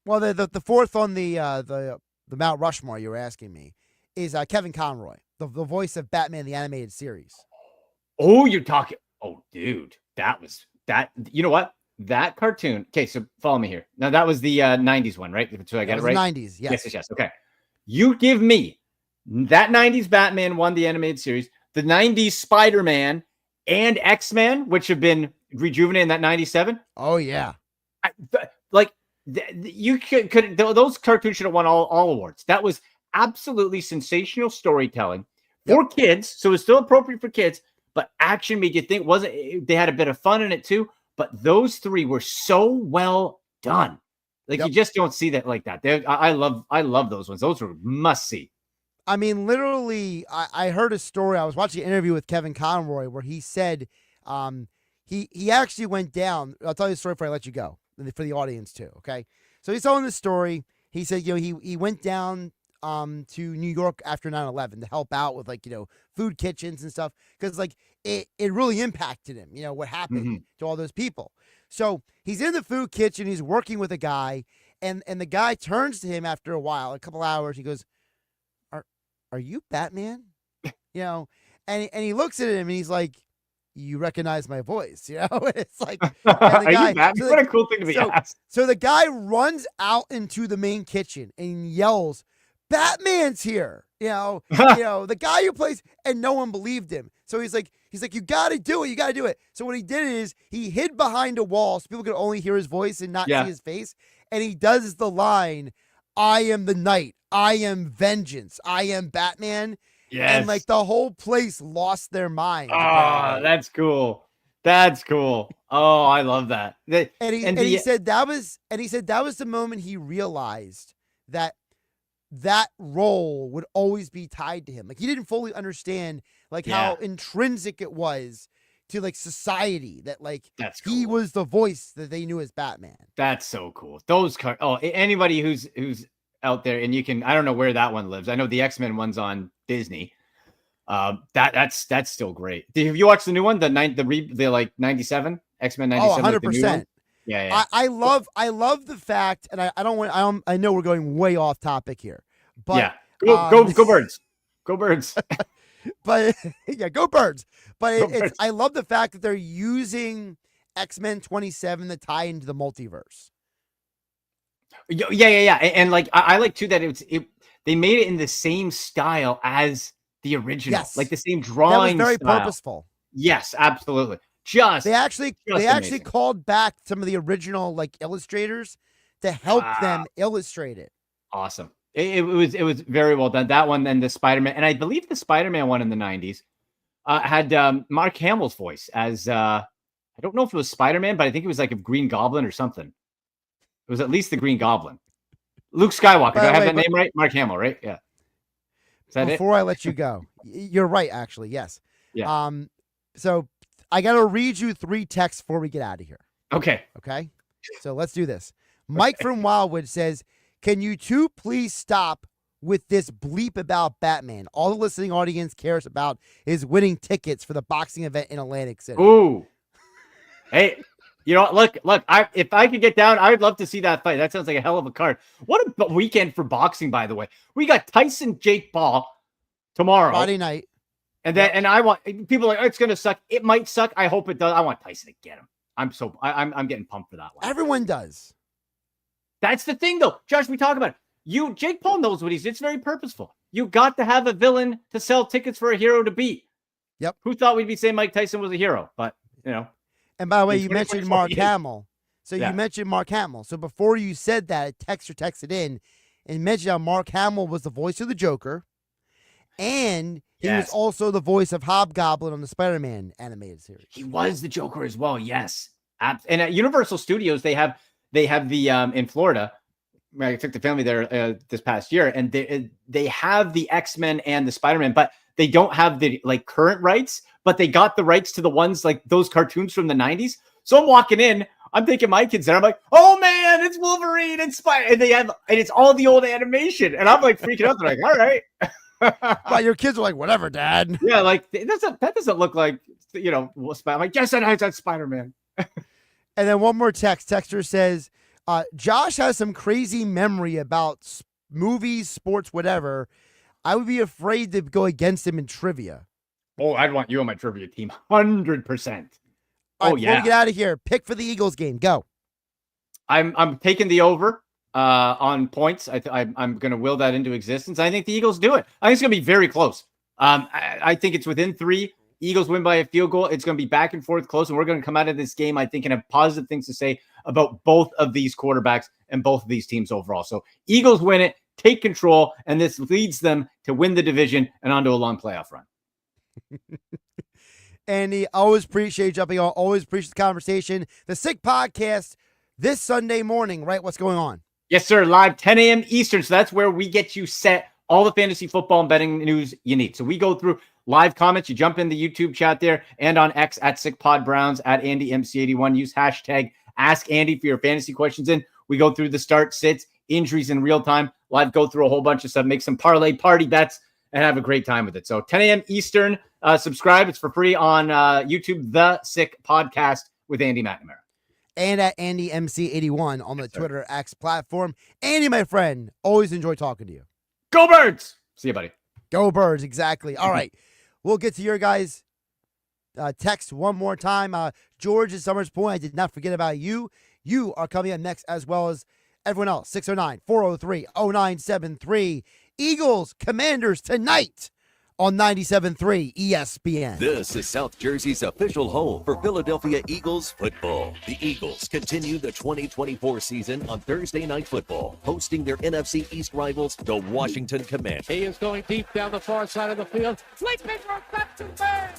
Well, the fourth on the Mount Rushmore you were asking me is Kevin Conroy, the voice of Batman the Animated Series. Oh, you're talking. Oh, dude, that. You know what? That cartoon. Okay, so follow me here. Now that was the 90s one, right? So I got it right. 90s, yes. Yes. Okay. You give me that 90s Batman one, the animated series, the 90s Spider-Man and X-Men, which have been rejuvenated in that 97. Oh yeah. You could those cartoons should have won all awards. That was absolutely sensational storytelling for kids. So it's still appropriate for kids, but action made you think. They had a bit of fun in it too, but those 3 were so well done. You just don't see that like that. I love those ones. Those were must see. I mean, literally, I heard a story. I was watching an interview with Kevin Conroy where he said he actually went down. I'll tell you the story before I let you go, for the audience too, okay? So he's telling this story. He said, he went down to New York after 9/11 to help out with food kitchens and stuff, because it really impacted him, what happened to all those people. So he's in the food kitchen. He's working with a guy, and the guy turns to him after a while, a couple hours. He goes, "Are you Batman?" And he looks at him and he's like, "You recognize my voice?" It's like, are you Batman? What a cool thing to be asked. So the guy runs out into the main kitchen and yells, "Batman's here!" The guy who plays, and no one believed him. So he's like, "You got to do it. You got to do it." So what he did is he hid behind a wall so people could only hear his voice and not see his face. And he does the line, "I am the night. I am vengeance. I am Batman." Yes. And the whole place lost their mind. Oh, that's cool. That's cool. Oh, I love that. He said that was the moment he realized that role would always be tied to him. He didn't fully understand how intrinsic it was to society that that's cool. He was the voice that they knew as Batman. That's so cool. Those anybody who's out there, and I don't know where that one lives. I know the X-Men one's on Disney. That's still great. Have you watched the new one? The 97 X-Men 97? Oh, 100%. Yeah. I love the fact, and I know we're going way off topic here, but go Birds. Go Birds. But go Birds. But I love the fact that they're using X-Men 27 to tie into the multiverse. Yeah. And I like too that they made it in the same style as the original, the same drawing. That was very style. Purposeful. Yes, absolutely. They actually called back some of the original illustrators to help them illustrate it. Awesome. It was very well done. That one, and the Spider-Man, and I believe the Spider-Man one in the 90s had Mark Hamill's voice as I don't know if it was Spider-Man, but I think it was a Green Goblin or something. It was at least the Green Goblin. Luke Skywalker. Do I have that name right? Mark Hamill, right? Yeah. Is that Before I let you go, you're right, actually. Yes. Yeah. So I got to read you 3 texts before we get out of here. Okay. Okay. So let's do this. Mike from Wildwood says, "Can you two please stop with this bleep about Batman? All the listening audience cares about is winning tickets for the boxing event in Atlantic City." Ooh. Hey, you know, look, if I could get down, I would love to see that fight. That sounds like a hell of a card. What a weekend for boxing, by the way. We got Tyson Jake Paul tomorrow. Friday night. And then and I want people are like, oh, it's gonna suck. It might suck. I hope it does. I want Tyson to get him. I'm getting pumped for that one. Everyone does. That's the thing though. Josh, we talk about it. Jake Paul knows what he's. It's very purposeful. You got to have a villain to sell tickets for a hero to beat. Yep. Who thought we'd be saying Mike Tyson was a hero? But you know. And by the way, you mentioned Mark Hamill. So Yeah. you mentioned Mark Hamill. So before you said that, a texter texted in and mentioned how Mark Hamill was the voice of the Joker. And he was also the voice of Hobgoblin on the Spider-Man animated series. He was the Joker as well. Yes. And at Universal Studios, they have the in Florida. I took the family there this past year, and they have the X-Men and the Spider-Man, but they don't have the current rights, but they got the rights to the ones like those cartoons from the 90s. So I'm walking in, I'm taking my kids there. I'm like, oh man, it's Wolverine and Spider, and it's all the old animation. And I'm like freaking out. They're like, all right. But your kids are like, whatever, Dad. Yeah, like that doesn't look like, you know, I'm like, yes, that's Spider-Man. And then one more text. Texter says, Josh has some crazy memory about movies, sports, whatever. I would be afraid to go against him in trivia. Oh, I'd want you on my trivia team. 100%. All right, Oh, before yeah. we get out of here, pick for the Eagles game. Go. I'm taking the over on points. I'm going to will that into existence. I think the Eagles do it. I think it's going to be very close. I think it's within 3. Eagles win by a field goal. It's going to be back and forth close, and we're going to come out of this game, I think, and have positive things to say about both of these quarterbacks and both of these teams overall. So Eagles win it, take control, and this leads them to win the division and onto a long playoff run. Andy, always appreciate you jumping on. Always appreciate the conversation. The Sick Podcast this Sunday morning, right? What's going on? Yes, sir. Live 10 a.m. Eastern. So that's where we get you set all the fantasy football and betting news you need. So we go through live comments. You jump in the YouTube chat there and on X at SickPodBrowns at AndyMC81. Use hashtag Ask Andy for your fantasy questions in. We go through the start, sits, injuries in real time. Live go through a whole bunch of stuff. Make some parlay party bets and have a great time with it. So 10 a.m. Eastern. Subscribe. It's for free on YouTube. The Sick Podcast with Andy McNamara. And at AndyMC81 on the Twitter X platform. Andy, my friend, always enjoy talking to you. Go Birds! See you, buddy. Go Birds, exactly. All right. We'll get to your guys' text one more time. George at Summers Point, I did not forget about you. You are coming up next as well as everyone else. 609-403-0973. Eagles, Commanders tonight on 97.3 ESPN. This is South Jersey's official home for Philadelphia Eagles football. The Eagles continue the 2024 season on Thursday Night Football, hosting their NFC East rivals, the Washington Commanders. He is going deep down the far side of the field. Sleeping from back to back.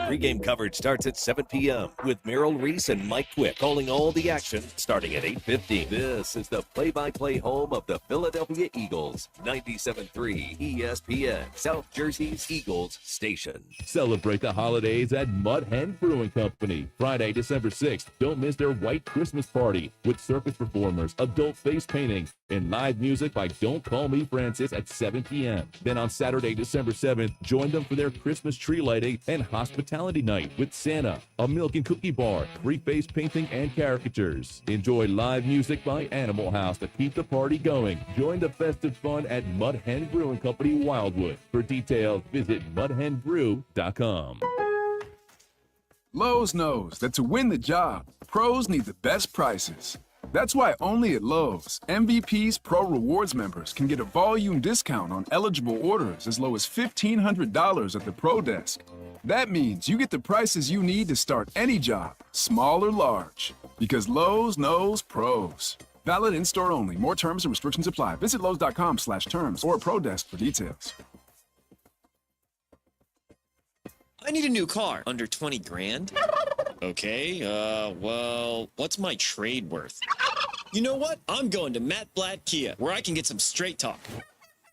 Pre-game coverage starts at 7 p.m. with Merrill Reese and Mike Quick calling all the action starting at 8:15. This is the play-by-play home of the Philadelphia Eagles, 97.3 ESPN, South Jersey's Eagles station. Celebrate the holidays at Mud Hen Brewing Company. Friday, December 6th. Don't miss their White Christmas Party with circus performers, adult face painting, and live music by Don't Call Me Francis at 7 p.m. Then on Saturday, December 7th, join them for their Christmas tree lighting and hospitality night with Santa, a milk and cookie bar, free face painting, and caricatures. Enjoy live music by Animal House to keep the party going. Join the festive fun at Mud Hen Brewing Company, Wildwood. For details, visit mudhenbrew.com. Lowe's knows that to win the job, pros need the best prices. That's why only at Lowe's, MVP's Pro Rewards members can get a volume discount on eligible orders as low as $1,500 at the Pro Desk. That means you get the prices you need to start any job, small or large. Because Lowe's knows pros. Valid in-store only. More terms and restrictions apply. Visit Lowe's.com/terms or Pro Desk for details. I need a new car. Under 20 grand? Okay, well, what's my trade worth? You know what? I'm going to Matt Blatt Kia, where I can get some straight talk.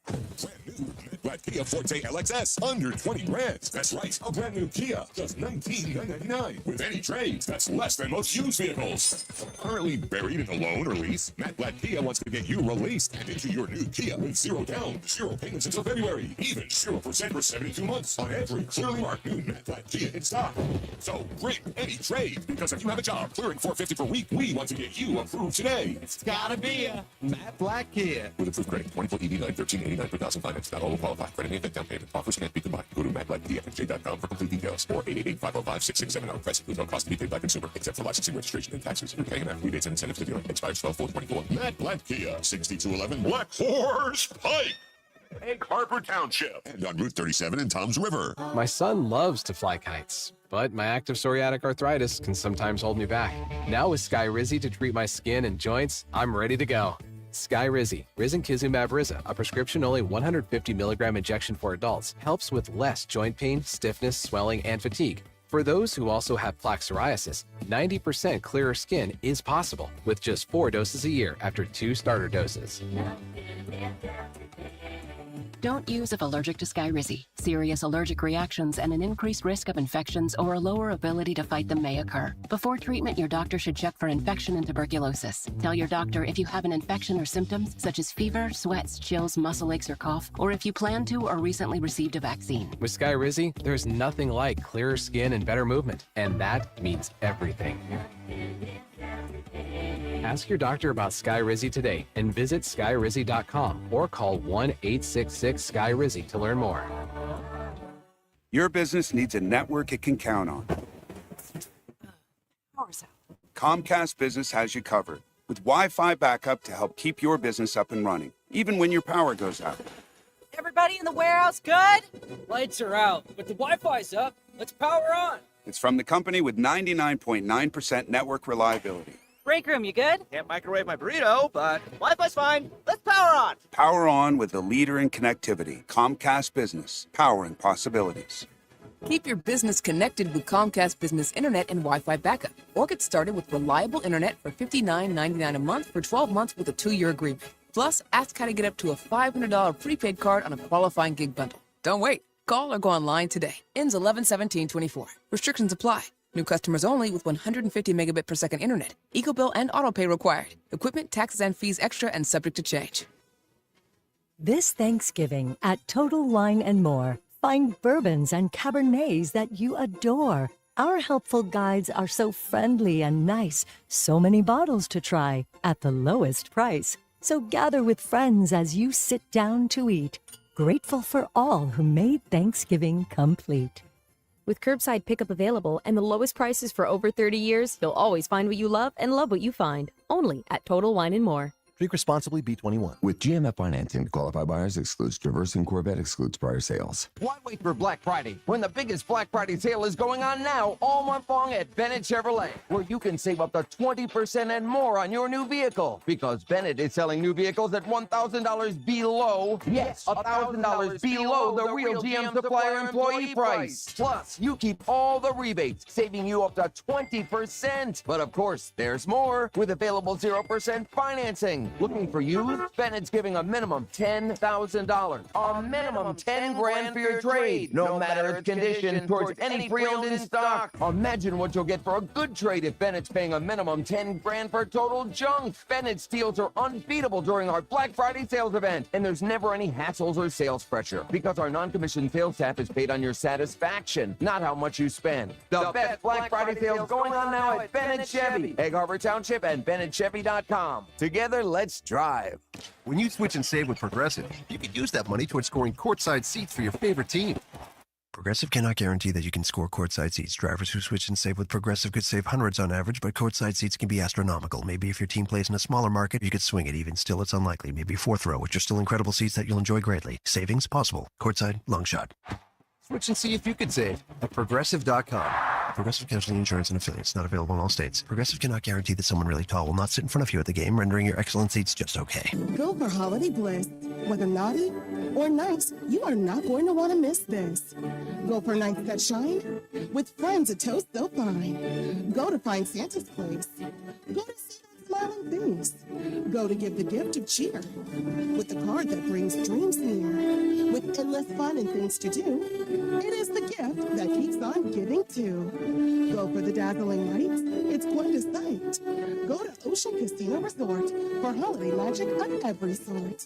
Brand new Matt Blatt Kia Forte LXS, under 20 grand. That's right, a brand new Kia, just $19,999. With any trades, that's less than most used vehicles. Currently buried in a loan or lease, Matt Blatt Kia wants to get you released and into your new Kia with 0 down, 0 payments until February, even 0% for 72 months on every clearly marked new Matt Blatt Kia in stock. So bring any trade, because if you have a job clearing $450 per week, we want to get you approved today. It's gotta be a Matt Blatt Kia. With approved credit, 24 EV9, $13.89 per thousand finance. Not all will qualify. Credit and down payment. Offers can't be combined. Go to mattblackkiafj.com for complete details. Or 888-505-6670. Price includes no cost to be paid by consumer, except for licensing, registration, and taxes. Repaying and rebates and incentives to dealer. Expires 12/4/24. Matt Blatt Kia, 6211 Black Horse Pike, Egg Harbor Township, And on Route 37 in Toms River. My son loves to fly kites, but my active psoriatic arthritis can sometimes hold me back. Now with Skyrizi to treat my skin and joints, I'm ready to go. Skyrizi, Risankizumab Riza, a prescription-only 150 milligram injection for adults, helps with less joint pain, stiffness, swelling, and fatigue. For those who also have plaque psoriasis, 90% clearer skin is possible with just 4 doses a year after 2 starter doses. Don't use if allergic to Skyrizi. Serious allergic reactions and an increased risk of infections or a lower ability to fight them may occur. Before treatment, your doctor should check for infection and tuberculosis. Tell your doctor if you have an infection or symptoms such as fever, sweats, chills, muscle aches, or cough, or if you plan to or recently received a vaccine. With Skyrizi, there's nothing like clearer skin and better movement, and that means everything. Ask your doctor about Skyrizi today and visit skyrizi.com or call 1-866-SKYRIZI to learn more. Your business needs a network it can count on. Comcast Business has you covered with Wi-Fi backup to help keep your business up and running, even when your power goes out. Everybody in the warehouse good? Lights are out, but the Wi-Fi's up. Let's power on. It's from the company with 99.9% network reliability. Break room, you good? Can't microwave my burrito, but Wi-Fi's fine. Let's power on. Power on with the leader in connectivity, Comcast Business, powering possibilities. Keep your business connected with Comcast Business Internet and Wi-Fi backup, or get started with reliable internet for $59.99 a month for 12 months with a 2-year agreement. Plus, ask how to get up to a $500 prepaid card on a qualifying gig bundle. Don't wait. Call or go online today. Ends 11/17/24. Restrictions apply. New customers only with 150 megabit per second internet. EcoBill and autopay required. Equipment, taxes, and fees extra and subject to change. This Thanksgiving at Total Wine & More, find bourbons and Cabernets that you adore. Our helpful guides are so friendly and nice. So many bottles to try at the lowest price. So gather with friends as you sit down to eat. Grateful for all who made Thanksgiving complete. With curbside pickup available and the lowest prices for over 30 years, you'll always find what you love and love what you find. Only at Total Wine & More. Drink responsibly, B21. With GMF financing, qualified buyers excludes Traverse and Corvette excludes prior sales. Why wait for Black Friday when the biggest Black Friday sale is going on now all month long at Bennett Chevrolet, where you can save up to 20% and more on your new vehicle. Because Bennett is selling new vehicles at $1,000 below, yes, $1,000 below the real GM supplier employee price. Plus, you keep all the rebates, saving you up to 20%. But of course, there's more with available 0% financing. Looking for you? Bennett's giving a minimum $10,000. A minimum 10 grand for your trade, no matter its condition, towards any pre-owned in stock. Imagine what you'll get for a good trade if Bennett's paying a minimum 10 grand for total junk. Bennett's deals are unbeatable during our Black Friday sales event, and there's never any hassles or sales pressure because our non-commissioned sales staff is paid on your satisfaction, not how much you spend. The best Black Friday sales going on now at Bennett Chevy, Egg Harbor Township, and BennettChevy.com. Together, let's drive. When you switch and save with Progressive, you could use that money towards scoring courtside seats for your favorite team. Progressive cannot guarantee that you can score courtside seats. Drivers who switch and save with Progressive could save hundreds on average, but courtside seats can be astronomical. Maybe if your team plays in a smaller market, you could swing it. Even still, it's unlikely. Maybe fourth row, which are still incredible seats that you'll enjoy greatly. Savings possible. Courtside, long shot. Switch and see if you could save at Progressive.com. Progressive Casualty Insurance and Affiliates, not available in all states. Progressive cannot guarantee that someone really tall will not sit in front of you at the game, rendering your excellent seats just okay. Go for holiday bliss. Whether naughty or nice, you are not going to want to miss this. Go for nights that shine with friends a toast so fine. Go to find Santa's place. Go to see those smiling things. Go to give the gift of cheer with the card that brings dreams near. With endless fun and things to do, it is the gift that keeps on giving too. Go for the dazzling lights, it's quite a sight. Go to Ocean Casino Resort for holiday magic of every sort.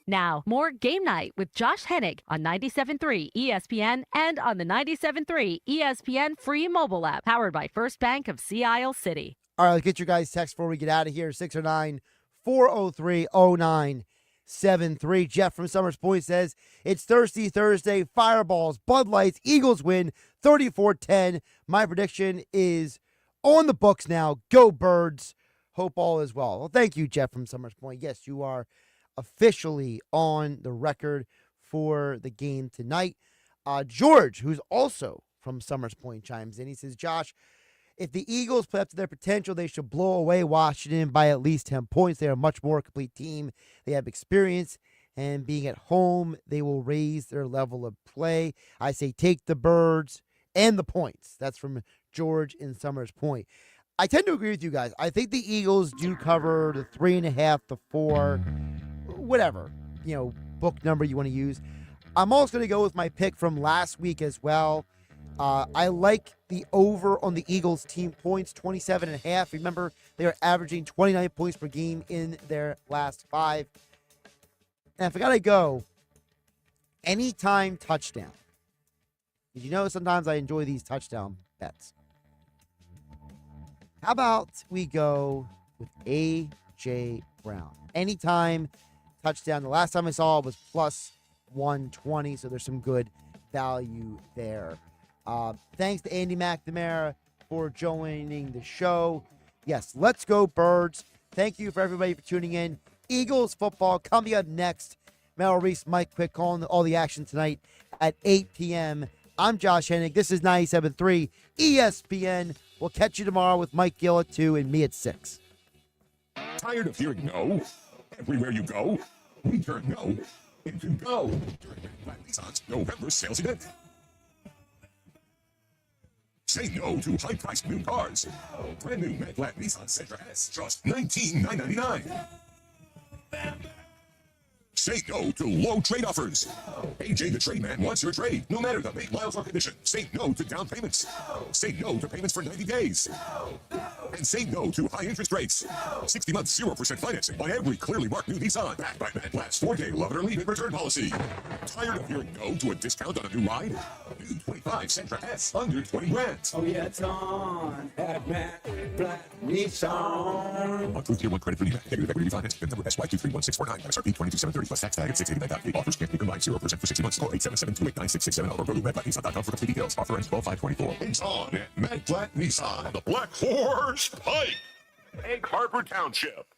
Now, more Game Night with Josh Hennig on 97.3 ESPN and on the 97.3 ESPN free mobile app, powered by First Bank of Sea Isle City. All right, let's get your guys' text before we get out of here. 609-403-0973. Jeff from Summers Point says, it's Thirsty Thursday, Fireballs, Bud Lights, Eagles win 34-10. My prediction is on the books now. Go Birds. Hope all is well. Well, thank you, Jeff from Summers Point. Yes, you are officially on the record for the game tonight. George, who's also from Summers Point, chimes in. He says, Josh, if the Eagles play up to their potential, they should blow away Washington by at least 10 points. They are a much more complete team. They have experience, and being at home, they will raise their level of play. I say take the Birds and the points. That's from George in Summers Point. I tend to agree with you guys. I think the Eagles do cover the 3.5 to 4, whatever, book number you want to use. I'm also going to go with my pick from last week as well. I like the over on the Eagles team points, 27.5. Remember, they are averaging 29 points per game in their last 5. And if I got to go, anytime touchdown. Did you know sometimes I enjoy these touchdown bets? How about we go with A.J. Brown? Anytime touchdown. The last time I saw it was plus 120, so there's some good value there. Thanks to Andy McNamara for joining the show. Yes, let's go Birds. Thank you for everybody for tuning in. Eagles football coming up next. Merrill Reese, Mike Quick calling all the action tonight at 8 p.m. I'm Josh Hennig. This is 97.3 ESPN. We'll catch you tomorrow with Mike Gill at 2 and me at 6. Tired of hearing no? Everywhere you go, we turn no into go during Black Nissan's November sales event. Say no to high-priced new cars. Brand new Matte Black Nissan Sentra S, just $19,999. Say no to low trade offers. AJ the Trade Man wants your trade, no matter the make, miles, or condition. Say no to down payments. Say no to payments for 90 days. And say no to high interest rates. 60 months, 0% financing on every clearly marked new Nissan. Backed by Matt Black's 4-day love it or leave it return policy. Tired of hearing no to a discount on a new ride? New 25 Sentra S, under 20 grand. Oh yeah, it's on at Matt Black Nissan. Monthly Tier 1 credit for NEMAC. Negative equity finance. PIN number SY231649. MSRP 22,730 plus tax tag at $689.50. Offers can't be combined. 0% for 60 months. Call 877-289-667 or go to MattBlackNissan.com for complete details. Offer ends 12/5/24. It's on at Matt Black Nissan, the Black Horse Pike, Egg Harbor Township.